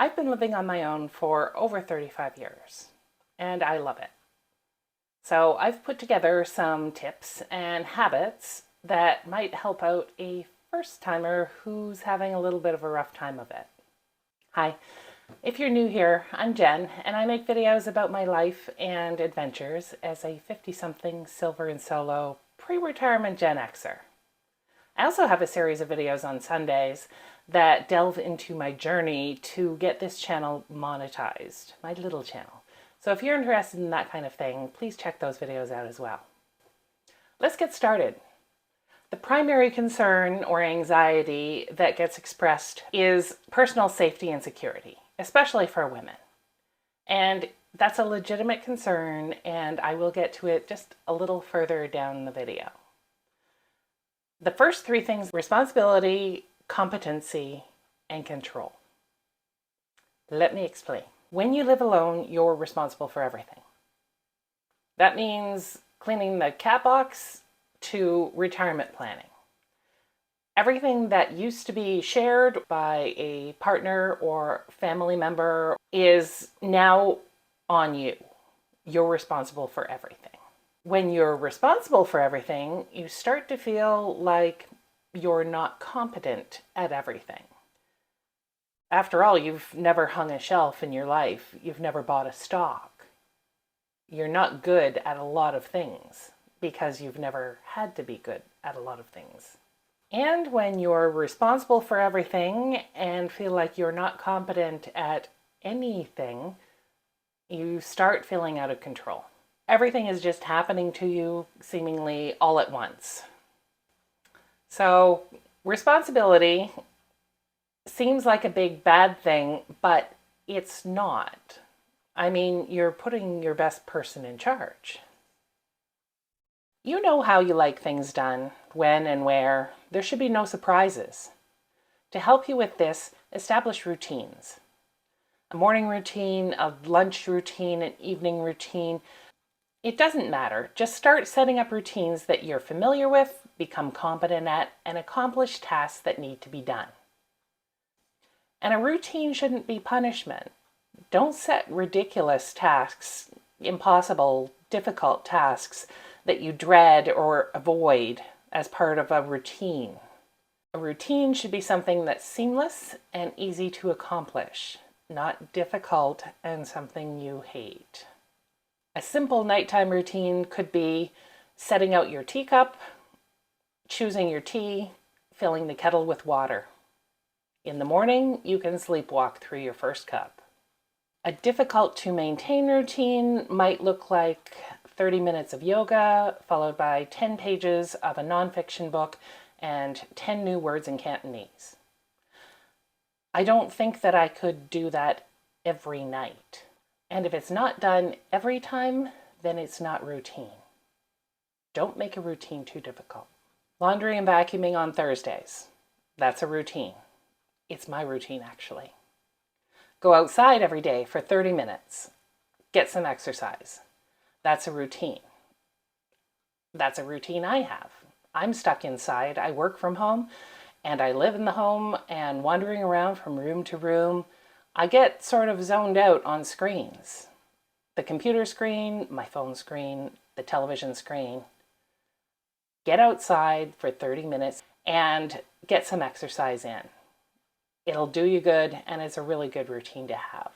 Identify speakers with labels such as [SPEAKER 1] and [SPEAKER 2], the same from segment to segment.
[SPEAKER 1] I've been living on my own for over 35 years, and I love it. So I've put together some tips and habits that might help out a first-timer who's having a little bit of a rough time of it. Hi, if you're new here, I'm Jen, and I make videos about my life and adventures as a 50-something silver and solo pre-retirement Gen Xer. I also have a series of videos on Sundays that delve into my journey to get this channel monetized, my little channel. So if you're interested in that kind of thing, please check those videos out as well. Let's get started. The primary concern or anxiety that gets expressed is personal safety and security, especially for women. And that's a legitimate concern, and I will get to it just a little further down the video. The first three things: responsibility, competency, and control. Let me explain. When you live alone, you're responsible for everything. That means cleaning the cat box to retirement planning. Everything that used to be shared by a partner or family member is now on you. You're responsible for everything. When you're responsible for everything, you start to feel like you're not competent at everything. After all, you've never hung a shelf in your life. You've never bought a stock. You're not good at a lot of things because you've never had to be good at a lot of things. And when you're responsible for everything and feel like you're not competent at anything, you start feeling out of control. Everything is just happening to you seemingly all at once. So responsibility seems like a big bad thing, but it's not. I mean, you're putting your best person in charge. You know how you like things done, when and where. There should be no surprises. To help you with this, establish routines. A morning routine, a lunch routine, an evening routine. It doesn't matter. Just start setting up routines that you're familiar with, become competent at, and accomplish tasks that need to be done. And a routine shouldn't be punishment. Don't set ridiculous tasks, impossible, difficult tasks that you dread or avoid as part of a routine. A routine should be something that's seamless and easy to accomplish, not difficult and something you hate. A simple nighttime routine could be setting out your teacup, choosing your tea, filling the kettle with water. In the morning, you can sleepwalk through your first cup. A difficult to maintain routine might look like 30 minutes of yoga, followed by 10 pages of a nonfiction book and 10 new words in Cantonese. I don't think that I could do that every night. And if it's not done every time, then it's not routine. Don't make a routine too difficult. Laundry and vacuuming on Thursdays. That's a routine. It's my routine, actually. Go outside every day for 30 minutes. Get some exercise. That's a routine. That's a routine I have. I'm stuck inside. I work from home, and I live in the home, and wandering around from room to room, I get sort of zoned out on screens. The computer screen, my phone screen, the television screen. Get outside for 30 minutes and get some exercise in. It'll do you good, and it's a really good routine to have.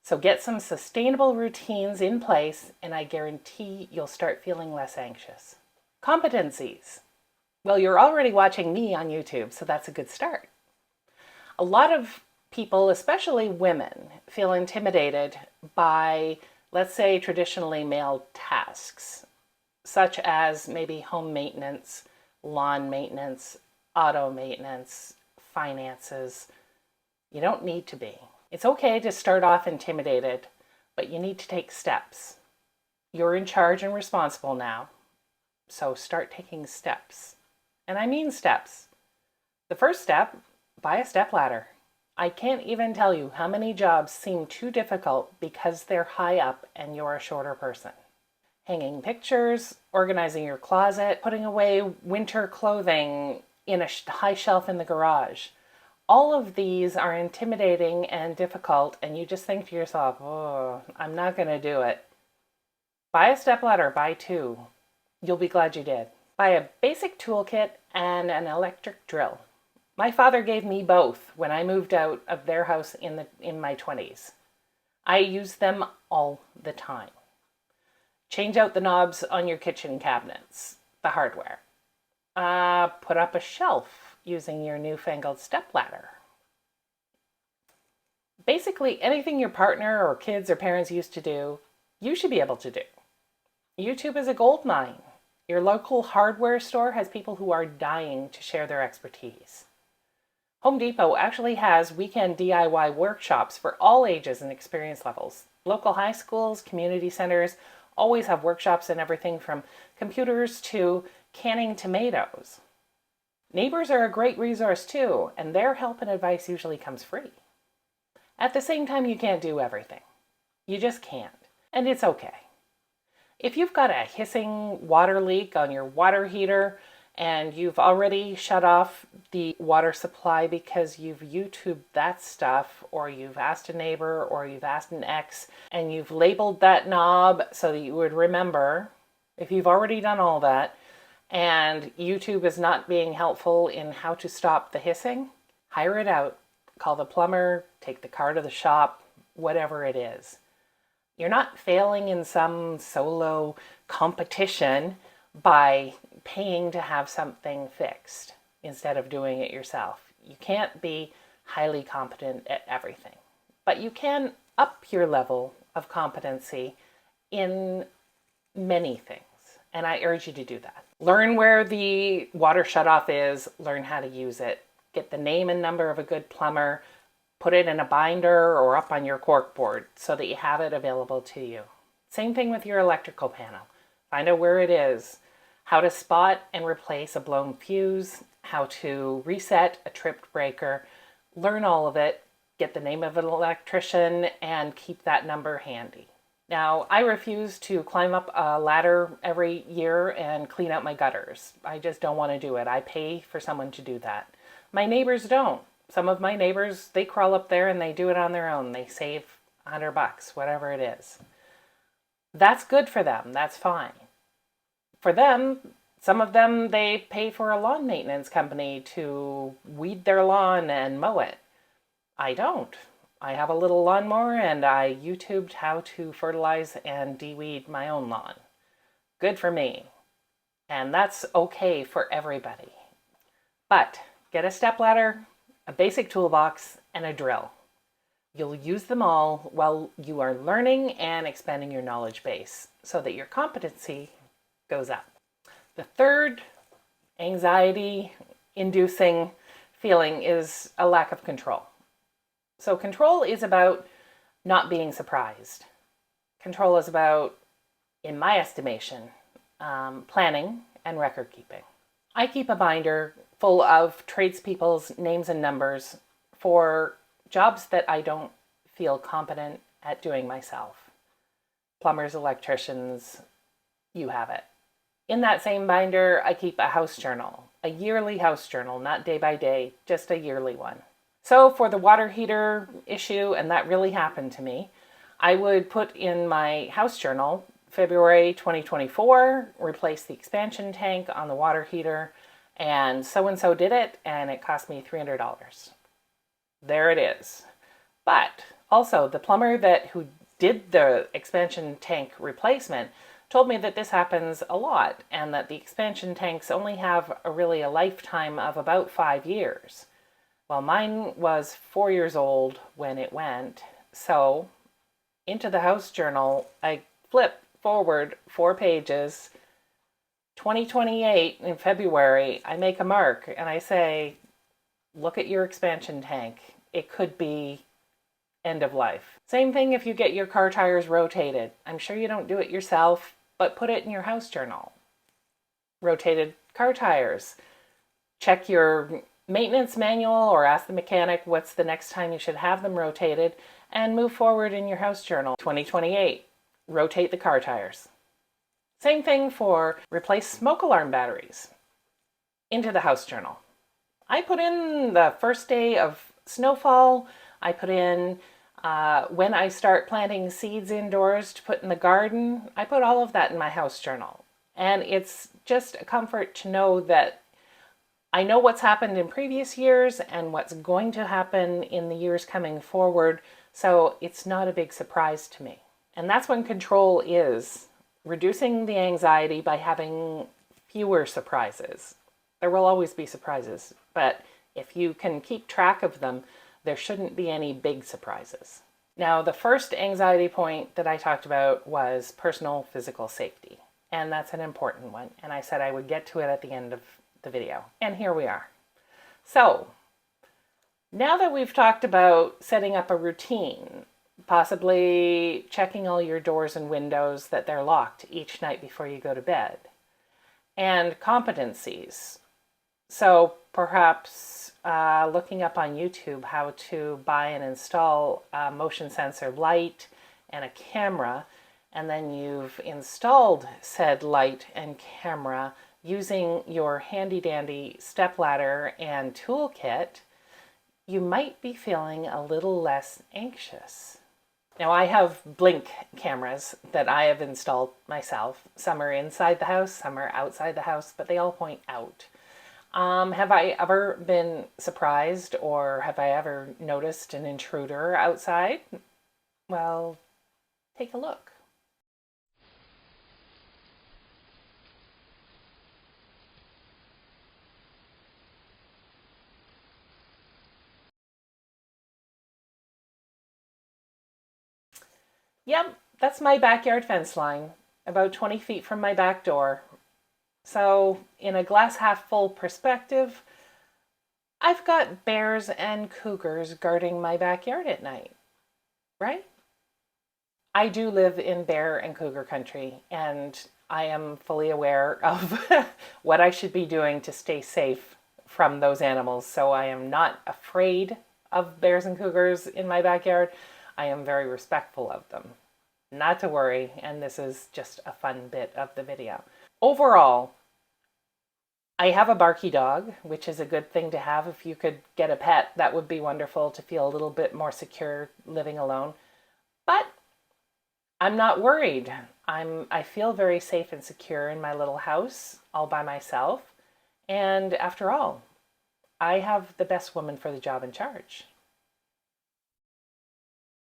[SPEAKER 1] So get some sustainable routines in place, and I guarantee you'll start feeling less anxious. Competencies. Well, you're already watching me on YouTube, so that's a good start. A lot of people, especially women, feel intimidated by, let's say, traditionally male tasks, such as maybe home maintenance, lawn maintenance, auto maintenance, finances. You don't need to be. It's okay to start off intimidated, but you need to take steps. You're in charge and responsible now, so start taking steps. And I mean steps. The first step, buy a stepladder. I can't even tell you how many jobs seem too difficult because they're high up and you're a shorter person. Hanging pictures, organizing your closet, putting away winter clothing in a high shelf in the garage. All of these are intimidating and difficult, and you just think to yourself, oh, I'm not going to do it. Buy a stepladder, buy two. You'll be glad you did. Buy a basic toolkit and an electric drill. My father gave me both when I moved out of their house in my 20s. I use them all the time. Change out the knobs on your kitchen cabinets, the hardware. Put up a shelf using your newfangled stepladder. Basically, anything your partner or kids or parents used to do, you should be able to do. YouTube is a gold mine. Your local hardware store has people who are dying to share their expertise. Home Depot actually has weekend DIY workshops for all ages and experience levels. Local high schools, community centers always have workshops in everything from computers to canning tomatoes. Neighbors are a great resource too, and their help and advice usually comes free. At the same time, you can't do everything. You just can't, and it's okay. If you've got a hissing water leak on your water heater and you've already shut off the water supply because you've YouTubed that stuff, or you've asked a neighbor, or you've asked an ex, and you've labeled that knob so that you would remember, if you've already done all that, and YouTube is not being helpful in how to stop the hissing, hire it out. Call the plumber, take the car to the shop, whatever it is. You're not failing in some solo competition by paying to have something fixed instead of doing it yourself. You can't be highly competent at everything, but you can up your level of competency in many things, and I urge you to do that. Learn where the water shutoff is, learn how to use it, get the name and number of a good plumber, put it in a binder or up on your corkboard so that you have it available to you. Same thing with your electrical panel. Find out where it is, how to spot and replace a blown fuse, how to reset a tripped breaker. Learn all of it, get the name of an electrician, and keep that number handy. Now, I refuse to climb up a ladder every year and clean out my gutters. I just don't want to do it. I pay for someone to do that. My neighbors don't. Some of my neighbors, they crawl up there and they do it on their own. They save $100, whatever it is. That's good for them. That's fine. For them, some of them, they pay for a lawn maintenance company to weed their lawn and mow it. I don't. I have a little lawnmower and I YouTubed how to fertilize and de-weed my own lawn. Good for me. And that's okay for everybody. But get a stepladder, a basic toolbox, and a drill. You'll use them all while you are learning and expanding your knowledge base so that your competency goes up. The third anxiety-inducing feeling is a lack of control. So control is about not being surprised. Control is about, in my estimation, planning and record keeping. I keep a binder full of tradespeople's names and numbers for jobs that I don't feel competent at doing myself. Plumbers, electricians, you have it. In that same binder, I keep a house journal, a yearly house journal, not day by day, just a yearly one. So for the water heater issue, and that really happened to me, I would put in my house journal, February 2024, replace the expansion tank on the water heater, and so did it, and it cost me $300. There it is. But also, the plumber who did the expansion tank replacement told me that this happens a lot, and that the expansion tanks only have a lifetime of about 5 years. Well, mine was 4 years old when it went, so into the house journal, I flip forward 4 pages, 2028 in February, I make a mark and I say, look at your expansion tank. It could be end of life. Same thing if you get your car tires rotated. I'm sure you don't do it yourself, but put it in your house journal. Rotated car tires. Check your maintenance manual or ask the mechanic what's the next time you should have them rotated, and move forward in your house journal. 2028, rotate the car tires. Same thing for replace smoke alarm batteries. Into the house journal. I put in the first day of snowfall. I put in when I start planting seeds indoors to put in the garden. I put all of that in my house journal. And it's just a comfort to know that I know what's happened in previous years and what's going to happen in the years coming forward. So it's not a big surprise to me. And that's when control is reducing the anxiety by having fewer surprises. There will always be surprises, but if you can keep track of them, there shouldn't be any big surprises. Now, the first anxiety point that I talked about was personal physical safety, and that's an important one. And I said I would get to it at the end of the video, and here we are. So, now that we've talked about setting up a routine, possibly checking all your doors and windows that they're locked each night before you go to bed, and competencies. So perhaps looking up on YouTube how to buy and install a motion sensor light and a camera, and then you've installed said light and camera using your handy dandy stepladder and toolkit, you might be feeling a little less anxious. Now, I have Blink cameras that I have installed myself. Some are inside the house, some are outside the house, but they all point out. Have I ever been surprised, or have I ever noticed an intruder outside? Well, take a look. Yep, that's my backyard fence line, about 20 feet from my back door. So, in a glass half full perspective, I've got bears and cougars guarding my backyard at night, right? I do live in bear and cougar country, and I am fully aware of what I should be doing to stay safe from those animals. So I am not afraid of bears and cougars in my backyard. I am very respectful of them. Not to worry, and this is just a fun bit of the video. Overall, I have a barky dog, which is a good thing to have. If you could get a pet, that would be wonderful to feel a little bit more secure living alone. But I'm not worried. I feel very safe and secure in my little house all by myself. And after all, I have the best woman for the job in charge.